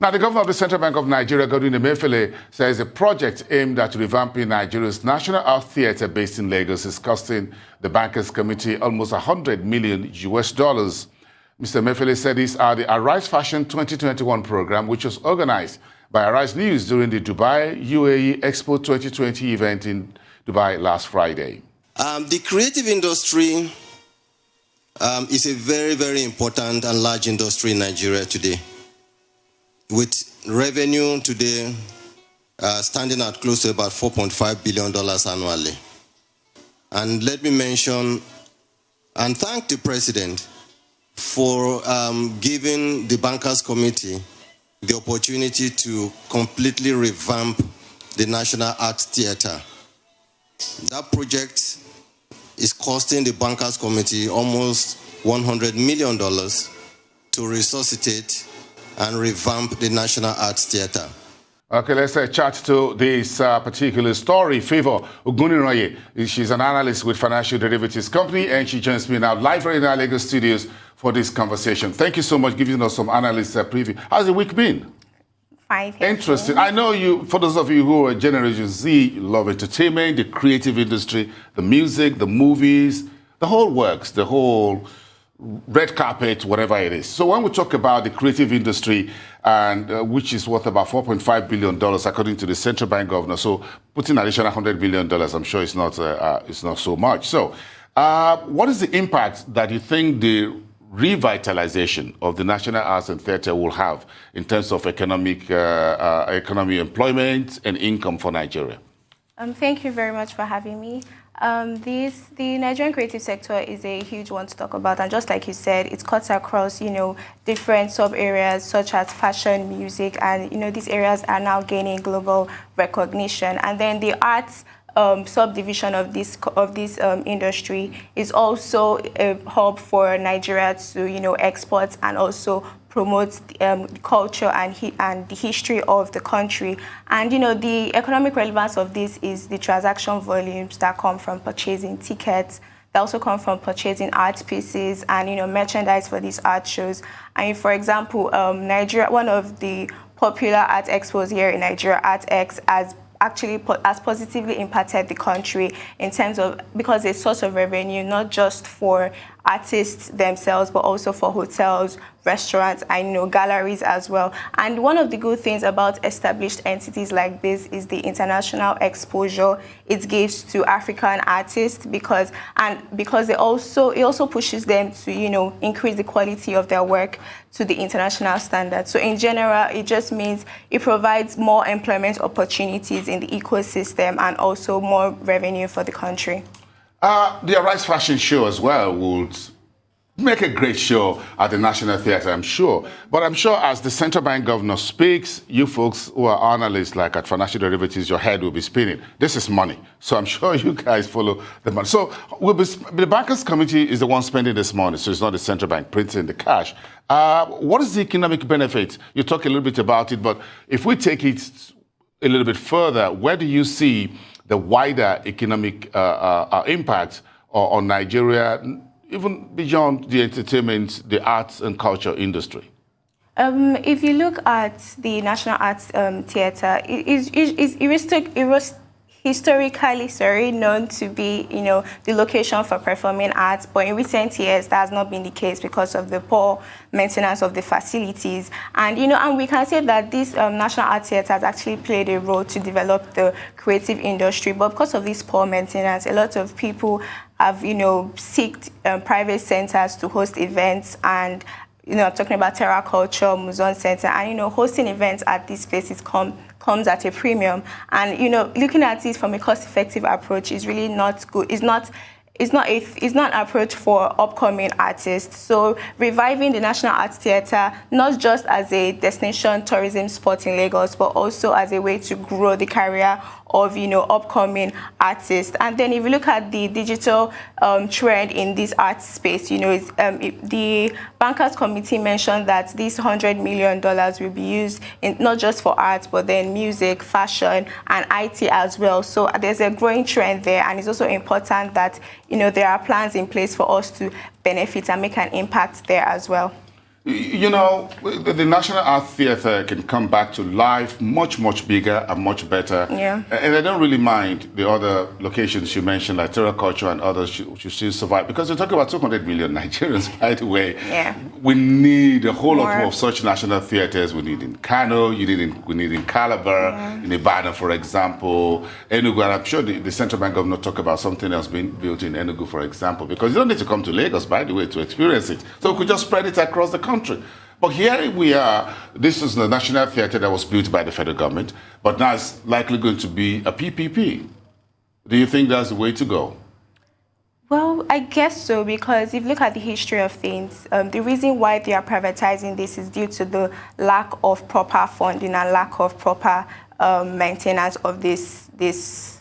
Now, the governor of the Central Bank of Nigeria, Godwin Emefiele, says a project aimed at revamping Nigeria's National Art Theatre based in Lagos is costing the Bankers Committee almost $100 million. Mr. Emefiele said this at the Arise Fashion 2021 program, which was organized by Arise News during the Dubai UAE Expo 2020 event in Dubai last Friday. The creative industry is a very, very important and large industry in Nigeria today, with revenue today standing at close to about $4.5 billion annually. And let me mention and thank the President for giving the Bankers Committee the opportunity to completely revamp the National Art Theatre. That project is costing the Bankers Committee almost $100 million to resuscitate and revamp the National Arts Theatre. Okay, let's chat to this particular story. Favour Ogunniranye, she's an analyst with financial derivatives company, and she joins me now live right in our Lagos studios for this conversation. Thank you so much for giving us some analyst preview. How's the week been? Fine. Interesting. I know you, for those of you who are Generation Z, you love entertainment, the creative industry, the music, the movies, the whole works, the whole red carpet, whatever it is. So when we talk about the creative industry, and which is worth about $4.5 billion according to the central bank governor, so putting additional $100 billion, I'm sure it's not so much. So what is the impact that you think the revitalization of the National Arts and Theatre will have in terms of economic employment and income for Nigeria? Thank you very much for having me. The Nigerian creative sector is a huge one to talk about, and just like you said, it cuts across, different sub-areas such as fashion, music, and, these areas are now gaining global recognition. And then the arts subdivision of this industry is also a hub for Nigeria to, export and also promote culture and the history of the country. And, the economic relevance of this is the transaction volumes that come from purchasing tickets, that also come from purchasing art pieces and, merchandise for these art shows. And for example, Nigeria, one of the popular art expos here in Nigeria, ArtX, has positively impacted the country in terms of, because it's a source of revenue, not just for artists themselves, but also for hotels, restaurants, and galleries as well. And one of the good things about established entities like this is the international exposure it gives to African artists, because it also pushes them to increase the quality of their work to the international standard. So in general, it just means it provides more employment opportunities in the ecosystem and also more revenue for the country. The Arise Fashion Show as well would make a great show at the National Theatre, I'm sure. But I'm sure as the central bank governor speaks, you folks who are analysts like at Financial Derivatives, your head will be spinning. This is money. So I'm sure you guys follow the money. So the Bankers Committee is the one spending this money, so it's not the central bank printing the cash. What is the economic benefit? You talk a little bit about it, but if we take it a little bit further, where do you see the wider economic impact on Nigeria, even beyond the entertainment, the arts and culture industry? If you look at the National Arts Theatre, it was historically known to be, the location for performing arts, but in recent years that has not been the case because of the poor maintenance of the facilities. And and we can say that this National Arts Theatre has actually played a role to develop the creative industry, but because of this poor maintenance, a lot of people have sought private centers to host events. And I'm talking about Terra Culture, Museum Center, and hosting events at these places comes at a premium. And looking at it from a cost-effective approach is really not good. It's not an approach for upcoming artists. So reviving the National Arts Theatre, not just as a destination tourism spot in Lagos, but also as a way to grow the career of upcoming artists. And then if you look at the digital trend in this art space, the Bankers Committee mentioned that this $100 million will be used not just for art, but then music, fashion, and IT as well. So there's a growing trend there, and it's also important that there are plans in place for us to benefit and make an impact there as well. You know, the National Art Theatre can come back to life much, much bigger and much better. Yeah. And I don't really mind the other locations you mentioned, like Culture and others, should still survive. Because we're talking about 200 million Nigerians, by the way. Yeah. We need a whole lot More. more of such national theatres. We need in Kano, we need in Calabar, in Ibadan, for example, Enugu. And I'm sure the central bank governor talk about something else being built in Enugu, for example, because you don't need to come to Lagos, by the way, to experience it. So we could just spread it across the country. But here we are. This is the National Theatre that was built by the federal government, but now it's likely going to be a PPP. Do you think that's the way to go? Well, I guess so, because if you look at the history of things, the reason why they are privatizing this is due to the lack of proper funding and lack of proper maintenance of this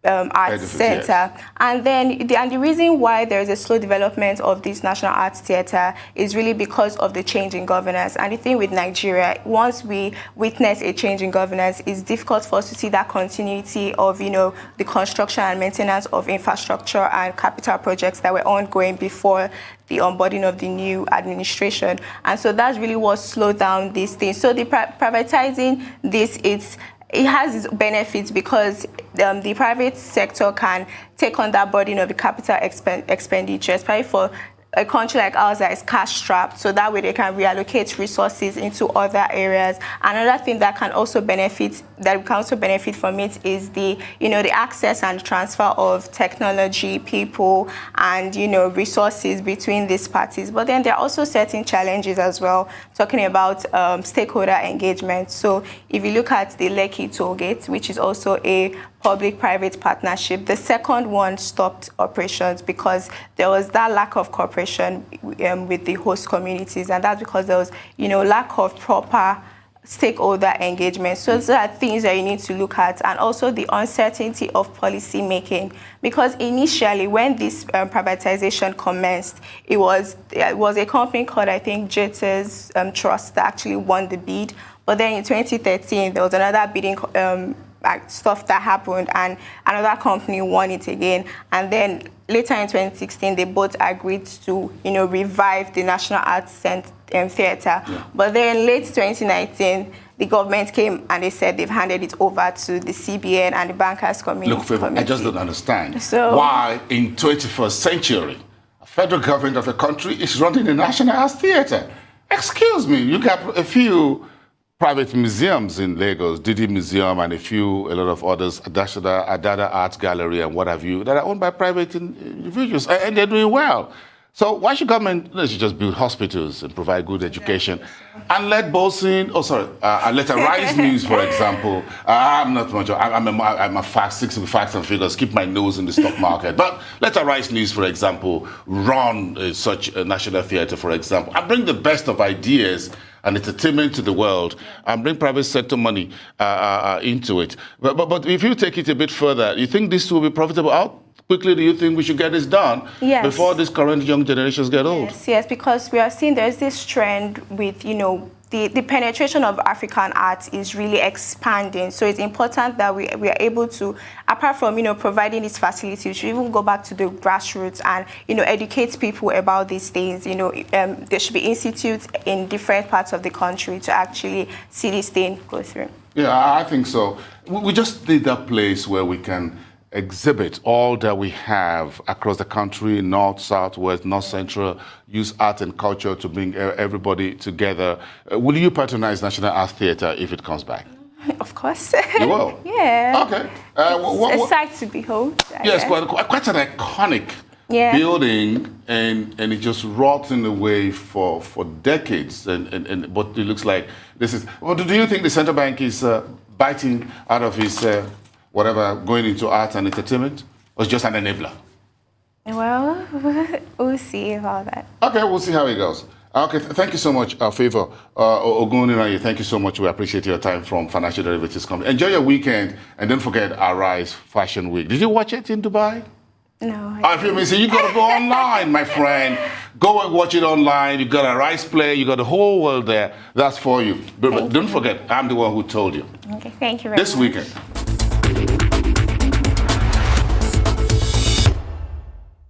arts center. Yes. And then the reason why there is a slow development of this National Arts Theatre is really because of the change in governance. And the thing with Nigeria, once we witness a change in governance, it's difficult for us to see that continuity of, you know, the construction and maintenance of infrastructure and capital projects that were ongoing before the onboarding of the new administration. And so that's really what slowed down these things. So the privatizing this, it has its benefits because the private sector can take on that burden of the capital expenditure, especially for a country like ours that is cash-strapped, so that way they can reallocate resources into other areas. Another thing that we can also benefit from it is the access and transfer of technology, people, and resources between these parties. But then there are also certain challenges as well, talking about stakeholder engagement. So if you look at the Lekki toll gate, which is also a public-private partnership, the second one stopped operations because there was that lack of cooperation with the host communities, and that's because there was, lack of proper stakeholder engagement. So those are things that you need to look at, and also the uncertainty of policy making. Because initially, when this privatization commenced, it was a company called, I think, Jeter's Trust that actually won the bid. But then in 2013, there was another bidding stuff that happened, and another company won it again. And then later in 2016, they both agreed to, revive the National Arts Theatre. Yeah. But then late 2019, the government came and they said they've handed it over to the CBN and the bankers committee. Look, Favour, I just don't understand why in 21st century, a federal government of a country is running a National Arts Theatre. Excuse me, you got a few private museums in Lagos, Didi Museum and a lot of others, Adada Arts Gallery and what have you, that are owned by private individuals, and they're doing well. So why should government just build hospitals and provide good education and let let Arise News, for example, I'm not much, I'm a facts and figures, keep my nose in the stock market, but let Arise News, for example, run such a national theatre, for example, and bring the best of ideas and entertainment to the world, and bring private sector money into it. But if you take it a bit further, you think this will be profitable? How quickly do you think we should get this done before these current young generations get old? Yes, because we are seeing there's this trend with, the penetration of African art is really expanding. So it's important that we are able to, apart from, providing these facilities, we should even go back to the grassroots and, educate people about these things. There should be institutes in different parts of the country to actually see this thing go through. Yeah, I think so. We just need that place where we can exhibit all that we have across the country, north, south, west, north, central, use art and culture to bring everybody together. Will you patronize National Art Theatre if it comes back? Of course. You will? Yeah. Okay. It's a sight to behold. Yes, quite an iconic building, and it just rots in the way for decades. But it looks like this is... Well, do you think the central bank is biting out of his... going into arts and entertainment, or just an enabler? Well, we'll see about that. Okay, we'll see how it goes. Okay, thank you so much, Favour Ogunniranye. Thank you so much. We appreciate your time from Financial Derivatives Company. Enjoy your weekend, and don't forget Arise Fashion Week. Did you watch it in Dubai? No. If you miss it, you got to go online, my friend. Go and watch it online. You got a Rice Play. You got the whole world there. That's for you. But don't forget, I'm the one who told you. Okay, thank you very much. This weekend.